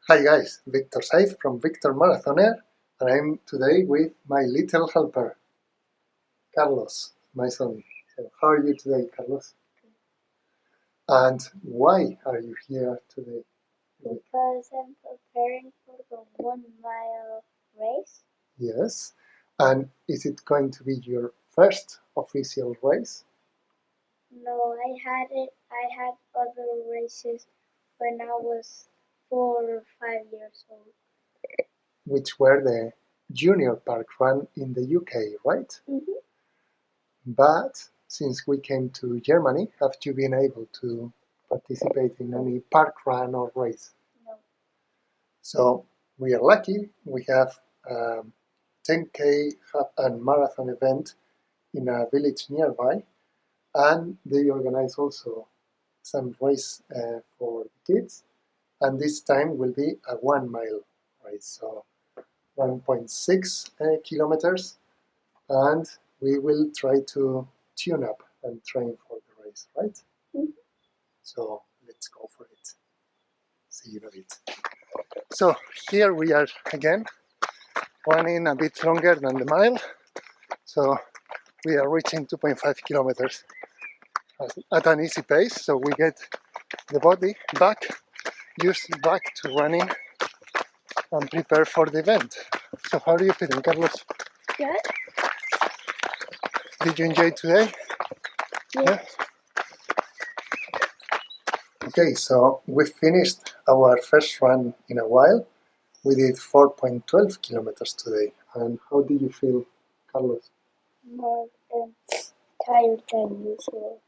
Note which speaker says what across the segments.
Speaker 1: Hi guys, Victor Saif from Victor Marathoner, and I'm today with my little helper, Carlos, my son. So how are you today, Carlos? And why are you here today?
Speaker 2: Because I'm preparing for the 1 mile race.
Speaker 1: Yes. And is it going to be your first official race?
Speaker 2: No, I had other races when I was 4 or 5 years old.
Speaker 1: Which were the junior park run in the UK, right?
Speaker 2: Mm-hmm.
Speaker 1: But since we came to Germany, have you been able to participate in any park run or race?
Speaker 2: No.
Speaker 1: So we are lucky. We have a 10K and marathon event in a village nearby, and they organize also some race for kids. And this time will be a 1 mile race, so 1.6 kilometers, and we will try to tune up and train for the race, right?
Speaker 2: Mm-hmm.
Speaker 1: So let's go for it. See you in a bit. So here we are again, running a bit longer than the mile. So we are reaching 2.5 kilometers at an easy pace. So we get the body back, used back to running and prepare for the event. So how are you feeling, Carlos?
Speaker 2: Good?
Speaker 1: Did you enjoy today?
Speaker 2: Yeah.
Speaker 1: Okay, so we finished our first run in a while. We did 4.12 kilometers today. And how did you feel, Carlos?
Speaker 2: More tired than usual.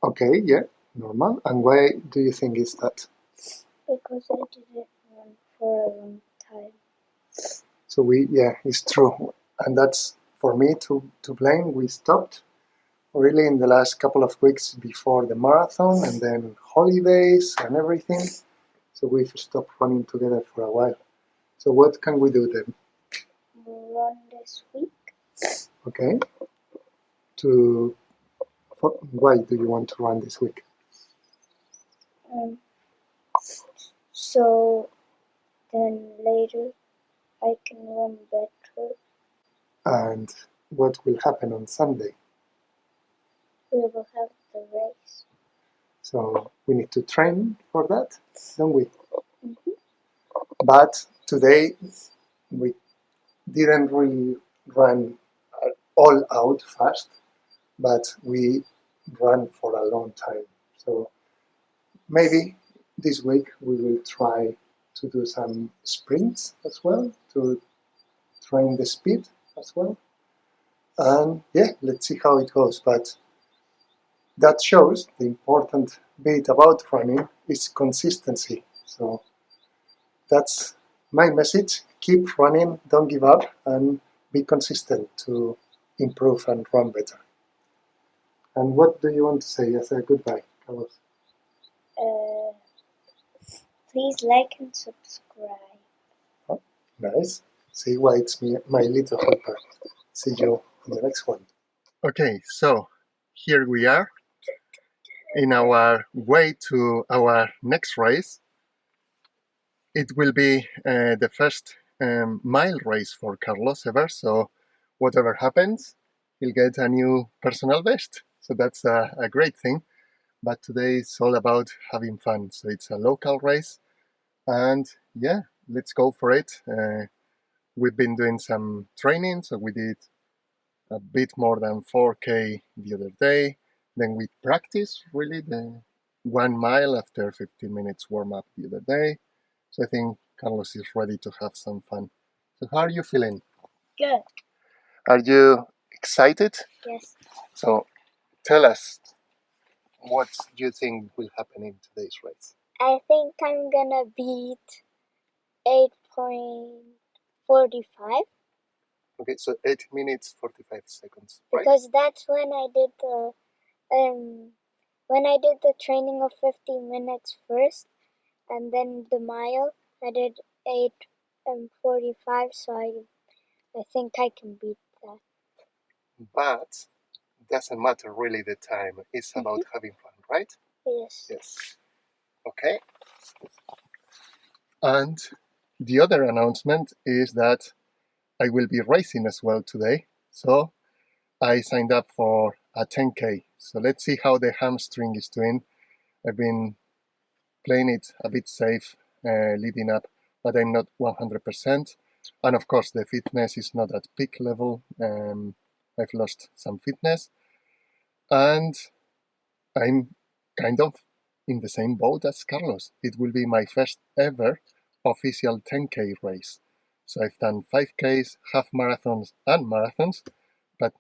Speaker 1: Okay, yeah, normal. And why do you think is that?
Speaker 2: Because I didn't run for a long time.
Speaker 1: So it's true. And that's for me to blame. We stopped really in the last couple of weeks before the marathon and then holidays and everything. So we've stopped running together for a while. So what can we do then?
Speaker 2: Run this week.
Speaker 1: Okay. Why do you want to run this week?
Speaker 2: So then later I can run better.
Speaker 1: And what will happen on Sunday?
Speaker 2: We will have the race.
Speaker 1: So we need to train for that, don't we?
Speaker 2: Mm-hmm.
Speaker 1: But today we didn't really run all out fast, but we ran for a long time. So maybe this week we will try to do some sprints as well to train the speed as well. And let's see how it goes. But that shows the important bit about running is consistency. So that's my message. Keep running, don't give up, and be consistent to improve and run better. And what do you want to say as a goodbye, Carlos?
Speaker 2: Please like and subscribe.
Speaker 1: Oh, nice. See why it's me, my little helper. See you in the next one. Okay, so here we are in our way to our next race. It will be the first mile race for Carlos ever, so whatever happens, he'll get a new personal best. So that's a great thing. But today it's all about having fun. So it's a local race, and let's go for it. We've been doing some training, so we did a bit more than 4K the other day. Then we practiced really the 1 mile after 15 minutes warm up the other day. So I think Carlos is ready to have some fun. So how are you feeling?
Speaker 2: Good.
Speaker 1: Are you excited?
Speaker 2: Yes.
Speaker 1: So tell us what you think will happen in today's race.
Speaker 2: I think I'm gonna beat 8.45.
Speaker 1: Okay, so 8 minutes 45 seconds. Right?
Speaker 2: Because that's when I did the training of 15 minutes first, and then the mile I did 8:45. So I think I can beat that.
Speaker 1: But it doesn't matter really the time. It's about having fun, right?
Speaker 2: Yes.
Speaker 1: Yes. Okay. And the other announcement is that I will be racing as well today. So I signed up for a 10K. So let's see how the hamstring is doing. I've been playing it a bit safe leading up, but I'm not 100%. And of course, the fitness is not at peak level. I've lost some fitness. And I'm kind of in the same boat as Carlos. It will be my first ever official 10K race. So I've done 5Ks, half marathons, and marathons, but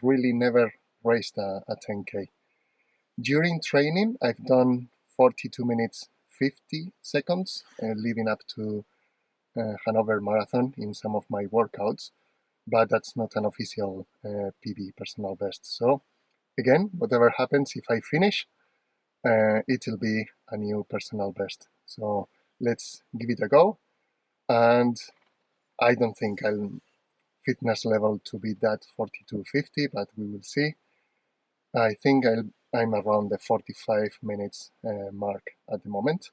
Speaker 1: really never raced a 10K. During training, I've done 42 minutes 50 seconds leading up to Hanover Marathon in some of my workouts, but that's not an official PB, personal best. So again, whatever happens, if I finish, it'll be a new personal best. So let's give it a go. And I don't think I'll fitness level to be that 42.50, but we will see. I think I'm around the 45 minutes mark at the moment,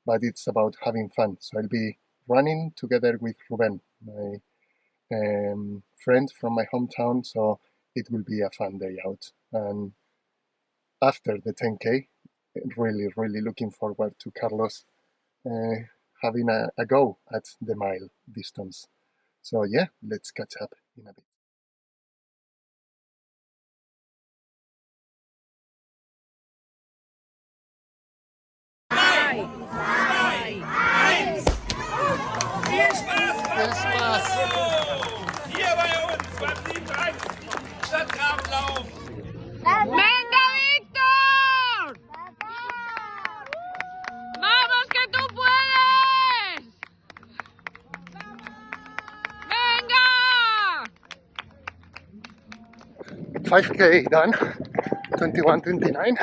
Speaker 1: but it's about having fun. So I'll be running together with Ruben, my friend from my hometown. So it will be a fun day out. And after the 10K, really looking forward to Carlos having a go at the mile distance. So yeah, let's catch up in a bit.
Speaker 3: Viel Spaß!
Speaker 1: Viel Spaß!
Speaker 3: Hier bei uns beim 37. Stadtgrabenlauf!
Speaker 4: ¡Venga, Víctor! ¡Vamos, que tú puedes! ¡Venga!
Speaker 1: 5K done, 21:29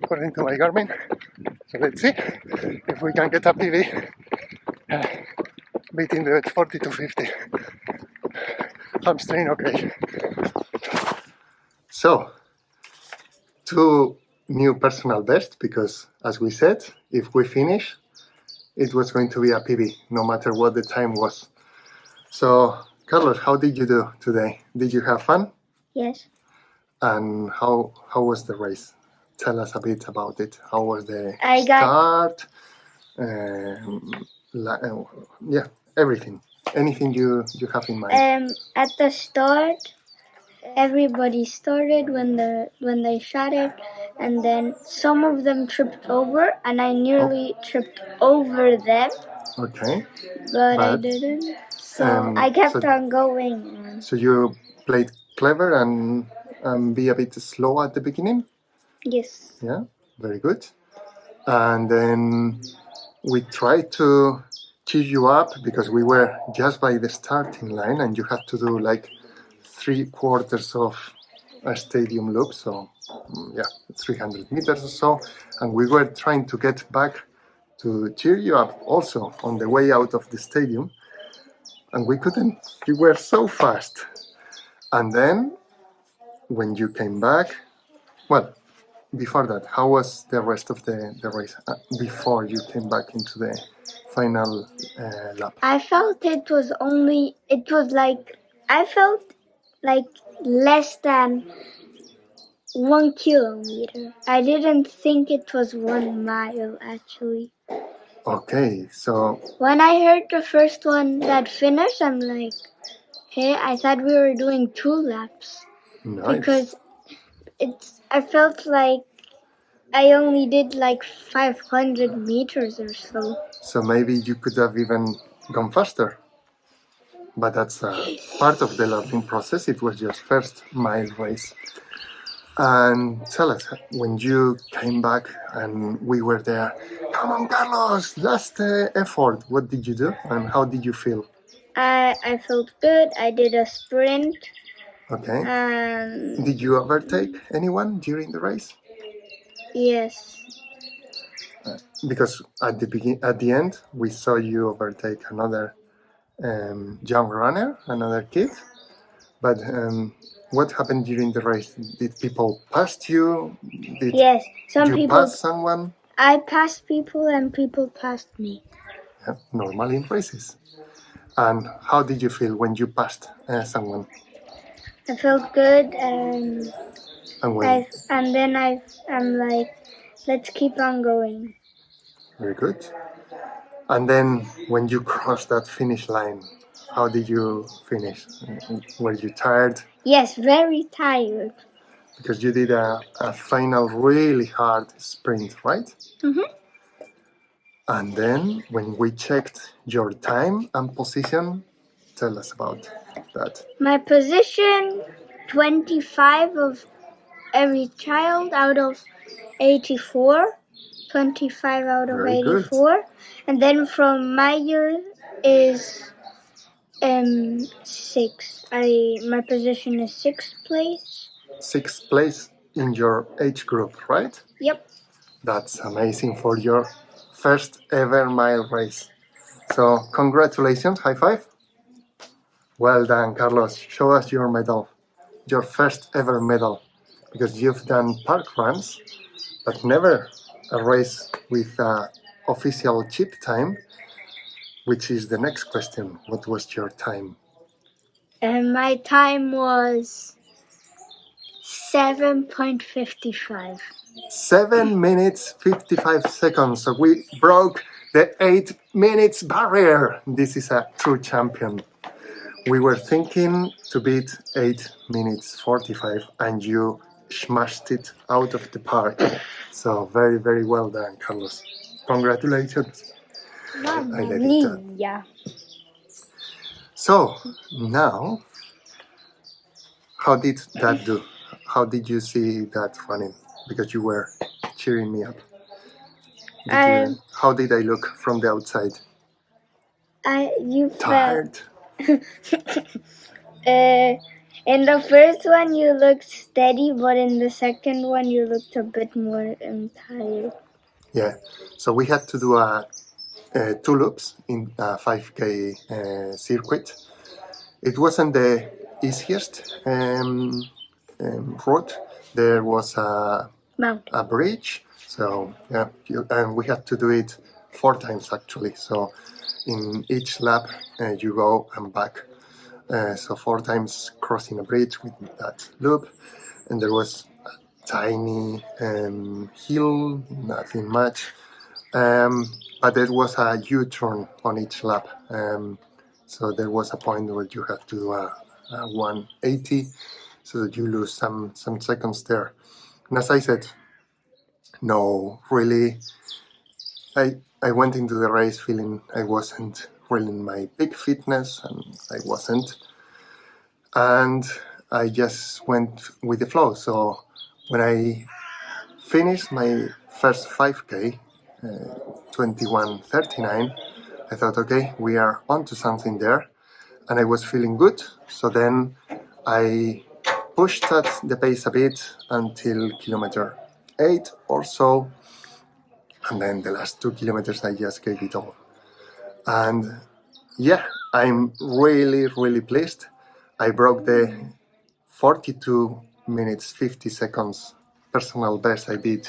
Speaker 1: according to my Garmin. So let's see if we can get a PB beating the 42.50. Hamstring okay. So, 2 new personal best, because as we said, if we finish, it was going to be a PB, no matter what the time was. So, Carlos, how did you do today? Did you have fun?
Speaker 2: Yes.
Speaker 1: And how was the race? Tell us a bit about it. How was the
Speaker 2: I got-
Speaker 1: start? Yeah, everything. Anything you have in mind?
Speaker 2: At the start, everybody started when they shot it, and then some of them tripped over, and I nearly tripped over them,
Speaker 1: Okay.
Speaker 2: but I
Speaker 1: But,
Speaker 2: didn't. So I kept on going.
Speaker 1: So you played clever and be a bit slow at the beginning?
Speaker 2: Yes.
Speaker 1: Yeah, very good. And then we tried to cheer you up because we were just by the starting line and you had to do like 3/4 of a stadium loop, so yeah, 300 meters or so. And we were trying to get back to cheer you up also on the way out of the stadium. And we couldn't, you were so fast. And then when you came back, well, before that, how was the rest of the race before you came back into the final lap?
Speaker 2: I felt it was like less than 1 kilometer. I didn't think it was 1 mile actually.
Speaker 1: Okay, so
Speaker 2: When I heard the first one that finished, I'm like, hey, I thought we were doing 2 laps.
Speaker 1: nice.
Speaker 2: Because I felt like I only did like 500 meters or so.
Speaker 1: So maybe you could have even gone faster. But that's part of the learning process. It was your first mile race. And tell us, when you came back and we were there, come on, Carlos, last effort. What did you do and how did you feel?
Speaker 2: I felt good. I did a sprint.
Speaker 1: Okay. Did you overtake anyone during the race?
Speaker 2: Yes.
Speaker 1: Because at the end, we saw you overtake another young runner, another kid. But what happened during the race? Did people pass you? Did
Speaker 2: Yes. Some
Speaker 1: you
Speaker 2: people
Speaker 1: pass someone?
Speaker 2: I passed people and people passed me.
Speaker 1: normal in races. And how did you feel when you passed someone?
Speaker 2: I felt good, and
Speaker 1: And when?
Speaker 2: I'm like, let's keep on going.
Speaker 1: Very good. And then when you crossed that finish line, how did you finish? Were you tired?
Speaker 2: Yes, very tired.
Speaker 1: Because you did a final really hard sprint, right?
Speaker 2: Mm-hmm.
Speaker 1: And then when we checked your time and position, tell us about that.
Speaker 2: My position, 25 of every child out of 84. 25 out of
Speaker 1: Very good.
Speaker 2: 84. And then from my year is 6. My position is 6th place.
Speaker 1: 6th place in your age group, right?
Speaker 2: Yep.
Speaker 1: That's amazing for your first ever mile race. So congratulations, high five. Well done, Carlos. Show us your medal, your first ever medal, because you've done park runs, but never a race with official chip time, which is the next question. What was your time?
Speaker 2: And my time was 7.55.
Speaker 1: 7 minutes 55 seconds. So we broke the 8 minutes barrier. This is a true champion. We were thinking to beat 8 minutes 45 and you smashed it out of the park. So very, very well done, Carlos. Congratulations. I let it done.
Speaker 2: Yeah.
Speaker 1: So now, how did that do? How did you see that running? Because you were cheering me up. How did I look from the outside?
Speaker 2: You
Speaker 1: Tired.
Speaker 2: In the first one you looked steady, but in the second one you looked a bit more tired.
Speaker 1: Yeah. So we had to do 2 loops in a 5K circuit. It wasn't the easiest route. There was a bridge. So yeah, and we had to do it 4 times actually. So in each lap you go and back. So 4 times crossing a bridge with that loop, and there was a tiny hill, nothing much, but there was a U-turn on each lap. So there was a point where you had to do a 180, so that you lose some seconds there. And as I said, no, really, I went into the race feeling I wasn't really in my peak fitness, and I wasn't. And I just went with the flow. So when I finished my first 5K, 21:39, I thought, okay, we are onto something there. And I was feeling good. So then I pushed at the pace a bit until kilometer 8 or so. And then the last 2 kilometers, I just gave it all. And yeah, I'm really, really pleased. I broke the 42 minutes 50 seconds personal best I did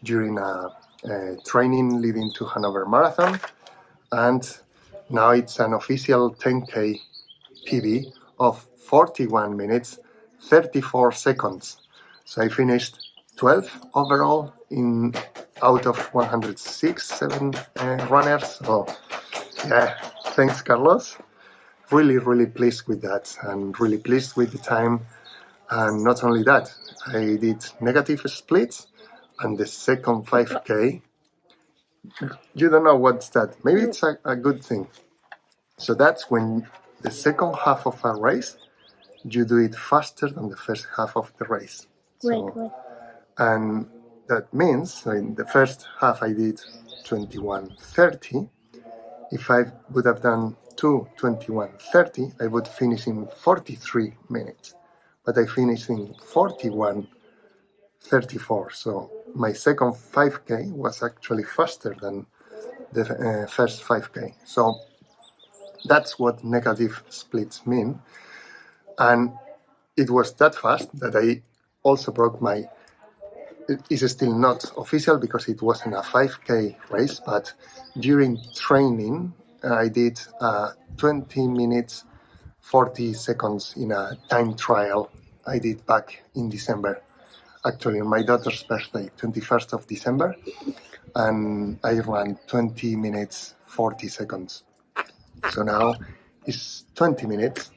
Speaker 1: during a training leading to Hanover Marathon, and now it's an official 10K PB of 41 minutes 34 seconds. So I finished 12th overall in out of 107 runners. So yeah, thanks Carlos. Really, really pleased with that, and really pleased with the time. And not only that, I did negative splits, and the second 5K, you don't know what's that. Maybe it's a good thing. So that's when the second half of a race, you do it faster than the first half of the race.
Speaker 2: Wait.
Speaker 1: And that means in the first half I did 21:30. If I would have done 2:21:30, I would finish in 43 minutes. But I finished in 41:34. So my second 5K was actually faster than the first 5K. So that's what negative splits mean. And it was that fast that I also broke my it is still not official because it wasn't a 5K race, but during training I did 20 minutes 40 seconds in a time trial I did back in December, actually on my daughter's birthday, 21st of December, and I ran 20 minutes 40 seconds. So now it's 20 minutes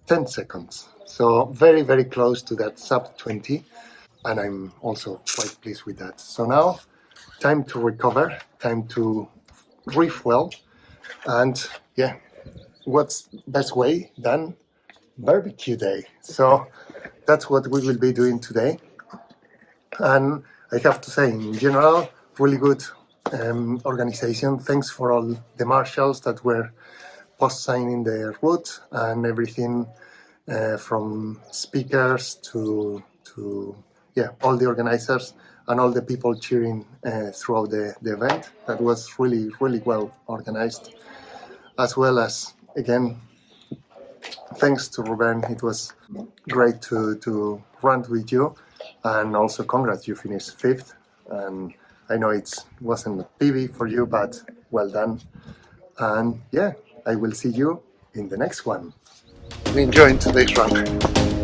Speaker 1: 10 seconds, so very, very close to that sub 20, and I'm also quite pleased with that. So now, time to recover, time to refuel, and yeah, what's best way than barbecue day? So that's what we will be doing today. And I have to say, in general, really good organization. Thanks for all the marshals that were post-signing the route and everything, from speakers to all the organizers and all the people cheering throughout the event. That was really, really well organized. As well as, again, thanks to Ruben, it was great to run with you, and also congrats, you finished 5th, and I know it wasn't a PB for you, but well done. And yeah, I will see you in the next one. Enjoy today's run.